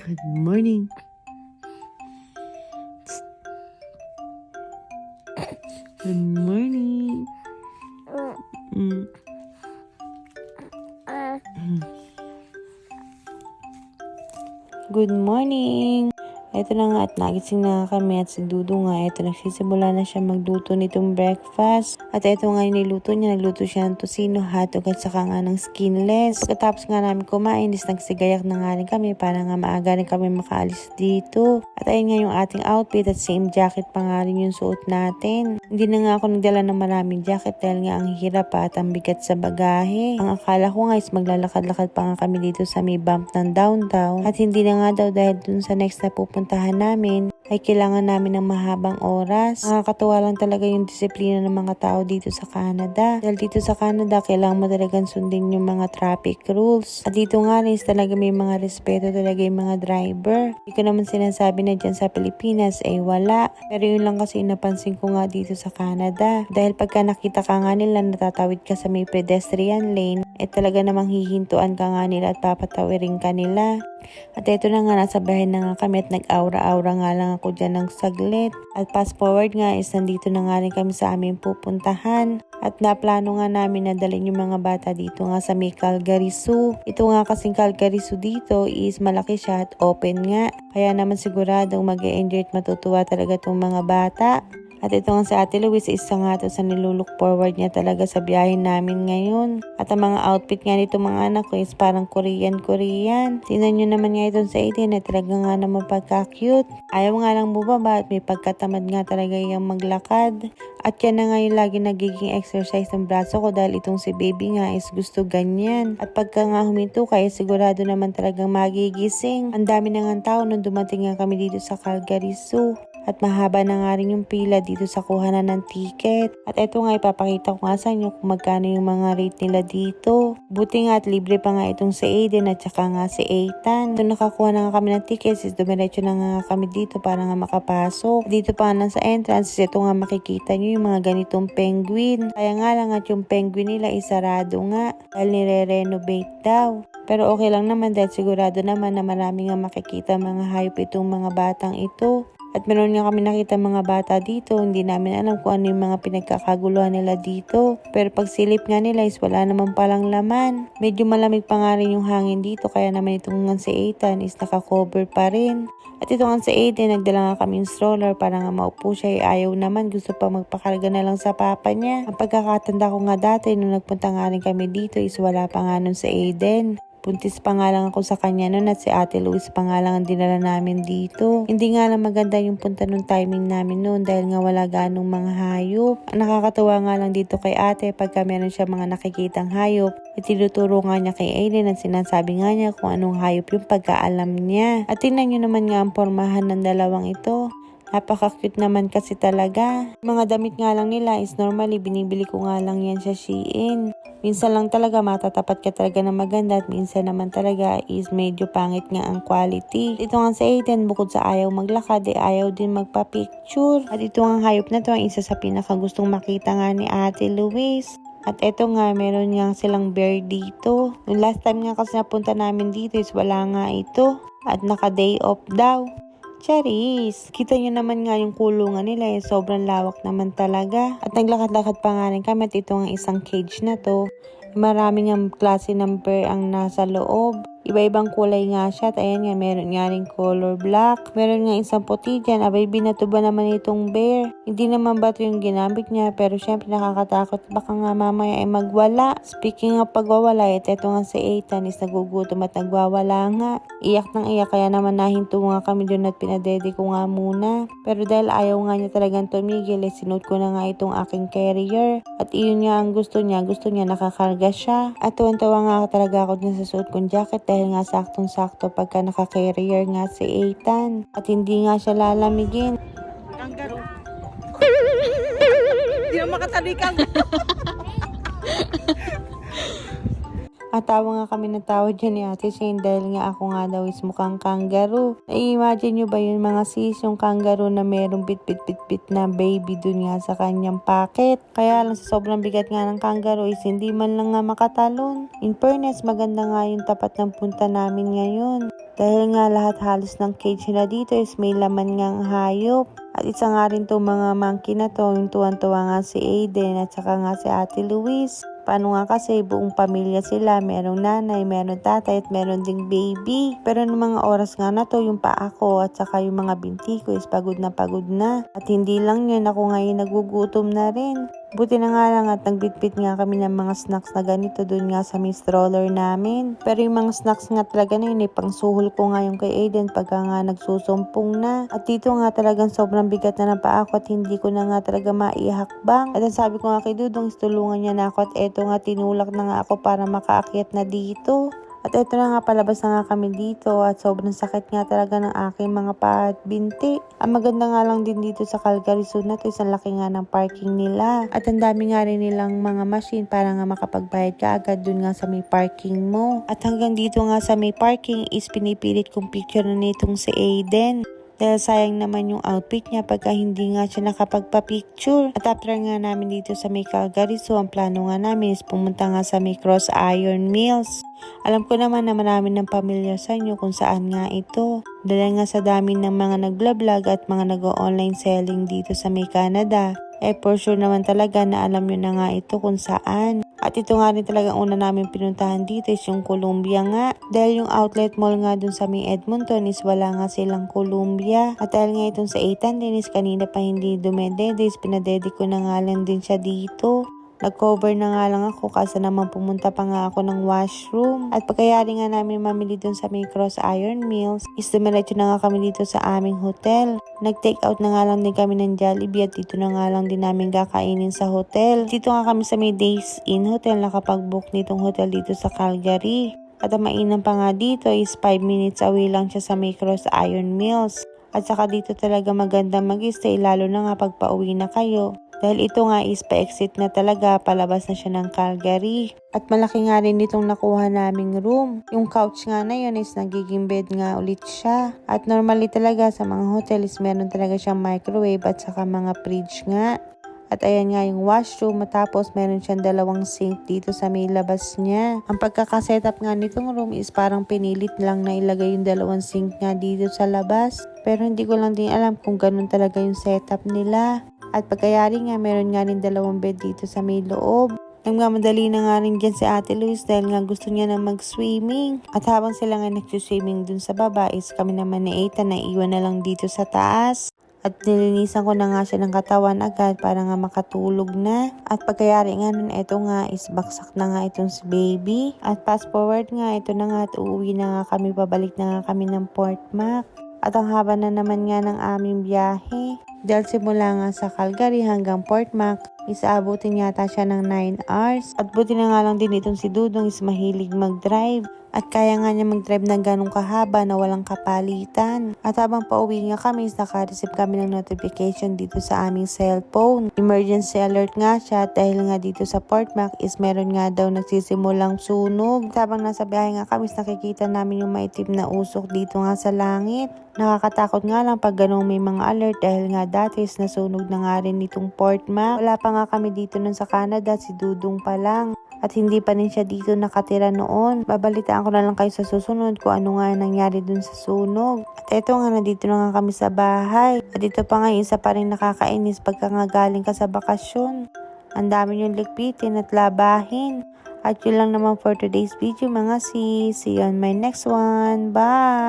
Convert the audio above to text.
Good morning. Good morning. Mm. Good morning. Ito na nga at nagising na kami at si Dudu nga. Ito nagsisimula na siya magluto nitong breakfast. At ito nga yung niluto niya. Nagluto siya ng tosino, hotdog at saka nga ng skinless. Pagkatapos nga namin kumain, nagsigayak na nga rin kami para nga maaga rin kami makaalis dito. At ayun nga yung ating outfit at same jacket pa nga rin yung suot natin. Hindi na nga ako nagdala ng maraming jacket dahil nga ang hirap pa at ang bigat sa bagahe. Ang akala ko nga is maglalakad-lakad pa nga kami dito sa may bump ng downtown. At hindi na nga daw dahil dun sa next na pupuntahan namin ay kailangan namin ng mahabang oras. Nakakatuwa lang talaga yung disiplina ng mga tao dito sa Canada. Dahil dito sa Canada, kailangan mo talagang sundin yung mga traffic rules. At dito nga rin talaga may mga respeto talaga yung mga driver. Hindi ko naman sinasabi na dyan sa Pilipinas ay wala. Pero yun lang kasi napansin ko nga dito sa Canada. Dahil pagka nakita ka nga nila natatawid ka sa may pedestrian lane, talaga namang hihintuan ka nga nila at papatawirin ka nila. At ito na nga, nasa bahay na nga kami at nag-aura-aura nga lang ako dyan ng saglit. At fast forward nga is nandito na nga rin kami sa aming pupuntahan. At naplano nga namin na dalhin yung mga bata dito nga sa may Calgary Zoo. Ito nga kasing Calgary Zoo dito is malaki siya at open nga. Kaya naman siguradong mag-e-enjoy at matutuwa talaga itong mga bata. At ito nga sa Ate Luis, isa nga ito sa nilulook forward niya talaga sa biyahe namin ngayon. At ang mga outfit nga nito mga anak ko is parang Korean. Tingnan nyo naman nga itong sa 18 na talaga nga naman pagka-cute. Ayaw nga lang bumaba at may pagkatamad nga talaga yung maglakad. At yan na nga yung lagi nagiging exercise ng braso ko dahil itong si baby nga is gusto ganyan. At pagka nga huminto kaya sigurado naman talagang magigising. Ang dami na nga tao nung dumating nga kami dito sa Calgary Zoo. At mahaba na nga rin yung pila dito sa kuhanan ng ticket. At eto nga ipapakita ko nga sa inyo kung magkano yung mga rate nila dito. Buti nga at libre pa nga itong si Aiden at saka nga si Ethan. Nung nakakuha na nga kami ng tickets, dumiretso na nga kami dito para nga makapasok. Dito pa nga sa entrance, ito nga makikita nyo yung mga ganitong penguin. Kaya nga lang at yung penguin nila isarado nga dahil nire-renovate daw. Pero okay lang naman dahil sigurado naman na marami nga makikita mga hayop itong mga batang ito. At meron nga kami nakita mga bata dito, hindi namin alam kung ano yung mga pinagkakaguluhan nila dito. Pero pag silip nga nila is wala naman palang laman. Medyo malamig pa nga rin yung hangin dito kaya naman itong nga si Ethan is nakakover pa rin. At ito nga si Aiden, nagdala nga kami yung stroller para nga maupo siya. Ayaw naman, gusto pa magpakarga na lang sa papa niya. Ang pagkakatanda ko nga dati nung nagpunta nga rin kami dito is wala pa nga nun si Aiden. Buntis pa nga lang ako sa kanya noon at si Ate Luis pa nga lang ang dinala namin dito. Hindi nga lang maganda yung punta nung timing namin noon dahil nga wala ganong mga hayop. Ang nakakatawa nga lang dito kay ate pagka meron siya mga nakikitang hayop, tinuturo nga niya kay Aiden at sinasabi nga niya kung anong hayop yung pagkaalam niya. At tingnan nyo naman nga ang pormahan ng dalawang ito. Napaka-cute naman kasi talaga. Mga damit nga lang nila is normally binibili ko nga lang yan sa Shein. Minsan lang talaga matatapat ka talaga na maganda at minsan naman talaga is medyo pangit nga ang quality. Ito nga sa Aiden, bukod sa ayaw maglakad, ayaw din magpa-picture. At ito nga hayop na to ang isa sa pinakagustong makita nga ni Ate Luis. At eto nga, meron nga silang bear dito. Yung last time nga kasi napunta namin dito is wala nga ito. At naka-day off daw. Charis! Kita nyo naman nga yung kulungan nila sobrang lawak naman talaga. At naglakad-lakad pa nga rin kami at ito ang isang cage na to. Maraming ang klase ng bear ang nasa loob. Iba-ibang kulay nga siya at ayan nga meron nga rin color black. Meron nga isang puti dyan. Abay binato ba naman itong bear? Hindi naman ba ito yung ginamit niya pero syempre nakakatakot. Baka nga mamaya ay magwala. Speaking ng pagwawala, ito nga si Ethan is nagugutom at nagwawala nga. Iyak ng iyak kaya naman nahinto nga kami doon at pinadede ko nga muna. Pero dahil ayaw nga niya talagang tumigil, sinuot ko na nga itong aking carrier. At iyon nga ang gusto niya nakakarga siya. At tuwan-tuwa nga talaga ako dyan sa suot kong jacket dahil nga saktong-sakto pagka naka-carrier nga si Ethan. At hindi nga siya lalamigin. Kangaroo. Hindi na makatalikang. At tawa nga kami ng tawa dyan ni Ate Shane dahil nga ako nga daw is mukhang kangaroo. Nai-imagine nyo ba yun mga sis, yung kangaroo na merong bit-bit-bit-bit na baby dun nga sa kanyang packet. Kaya lang sa sobrang bigat nga ng kangaroo is hindi man lang nga makatalon. In fairness, maganda nga yung tapat ng punta namin ngayon. Dahil nga lahat halos ng cage nila dito is may laman ngang hayop. At isa nga rin itong mga monkey na to, yung tuwan-tuwa nga si Aiden at saka nga si Ate Luis. Paano nga kasi buong pamilya sila, merong nanay, merong tatay at meron ding baby. Pero ng mga oras nga na to, yung paa ko at saka yung mga binti ko is pagod na pagod na. At hindi lang yun, ako ngayon nagugutom na rin. Buti na nga lang at nagbitbit nga kami ng mga snacks na ganito dun nga sa may stroller namin. Pero yung mga snacks nga talaga na yun, pangsuhol ko nga yung kay Aiden pagka nga nagsusumpong na. At dito nga talagang sobrang bigat na ng paa ko at hindi ko na nga talaga maihakbang. At ang sabi ko nga kay Dudong, tulungan niya na ako at eto nga tinulak na nga ako para makaakyat na dito. At eto na nga palabas na nga kami dito at sobrang sakit nga talaga ng aking mga paa at binti. Ang maganda nga lang din dito sa Calgary Zoo na to is ang laki nga ng parking nila. At ang dami nga rin nilang mga machine para nga makapagbayad ka agad dun nga sa may parking mo. At hanggang dito nga sa may parking is pinipilit kong picture na nitong si Aiden. Dahil sayang naman yung outfit niya pagka hindi nga siya nakapagpa-picture. At after nga namin dito sa may Calgary Zoo, ang plano nga namin is pumunta nga sa may Cross Iron Mills. Alam ko naman na marami ng pamilyar sa inyo kung saan nga ito. Dahil nga sa dami ng mga nagblog at mga nag-online selling dito sa may Canada. For sure naman talaga na alam nyo na nga ito kung saan. At ito nga rin talaga una namin pinuntahan dito is yung Columbia nga. Dahil yung outlet mall nga dun sa may Edmonton is wala nga silang Columbia. At dahil nga itong sa Ethan din is kanina pa hindi dumedede is pinadede ko na nga lang din siya dito. Nag-cover na nga lang ako kasi naman pumunta pa nga ako ng washroom. At pagkayari nga namin mamili dun sa may Cross Iron Mills, is dumiretso na nga kami dito sa aming hotel. Nag-take out na nga lang din kami ng Jollibee at dito na nga lang din namin kakainin sa hotel. Dito nga kami sa may Days Inn Hotel, nakapag-book nitong hotel dito sa Calgary. At ang mainam pa nga dito is 5 minutes away lang siya sa may Cross Iron Mills. At saka dito talaga maganda mag-stay lalo na nga pag pauwi na kayo. Dahil ito nga is pa-exit na talaga, palabas na siya ng Calgary. At malaki nga rin itong nakuha naming room. Yung couch nga na yun is nagiging bed nga ulit siya. At normally talaga sa mga hotel is meron talaga siyang microwave at saka mga fridge nga. At ayan nga yung washroom, matapos meron siyang 2 sink dito sa may labas niya. Ang pagkakasetup nga nitong room is parang pinilit lang na ilagay yung 2 sink nga dito sa labas. Pero hindi ko lang din alam kung ganun talaga yung setup nila. At pagkayari nga, meron nga rin 2 bed dito sa may loob. Nagmamadali na nga rin dyan si Ate Luis dahil nga gusto niya na mag-swimming. At habang sila nga nag-swimming dun sa baba is kami naman ni Ethan na iwan na lang dito sa taas. At nilinisan ko na nga siya ng katawan agad para nga makatulog na. At pagkayari nga nun, eto nga is baksak na nga itong si baby. At fast forward nga, ito na nga at uuwi na nga kami, pabalik na nga kami ng Port Mac. At ang haba na naman nga ng aming biyahe. Dahil simula nga sa Calgary hanggang Port Mac, isaabutin yata siya ng 9 hours. At buti na nga lang din itong si Dudong is mahilig mag-drive. At kaya nga niya mag-drive ng ganong kahaba na walang kapalitan. At habang pauwi nga kami, naka-receive kami ng notification dito sa aming cellphone. Emergency alert nga siya dahil nga dito sa Port Mac is meron nga daw nagsisimulang sunog. At habang nasa biyahe nga kami, nakikita namin yung maitim na usok dito nga sa langit. Nakakatakot nga lang pag ganong may mga alert dahil nga dati is nasunog na nga rin itong Port Mac. Wala pa nga kami dito nun sa Canada, si Dudong pa lang. At hindi pa rin siya dito nakatira noon. Babalitaan ko na lang kayo sa susunod kung ano nga nangyari dun sa sunog. At eto nga, nandito na nga kami sa bahay. At ito pa nga, isa pa rin nakakainis pagka nga galing ka sa bakasyon. Ang dami yung likpitin at labahin. At yun lang naman for today's video mga sis. See you on my next one. Bye!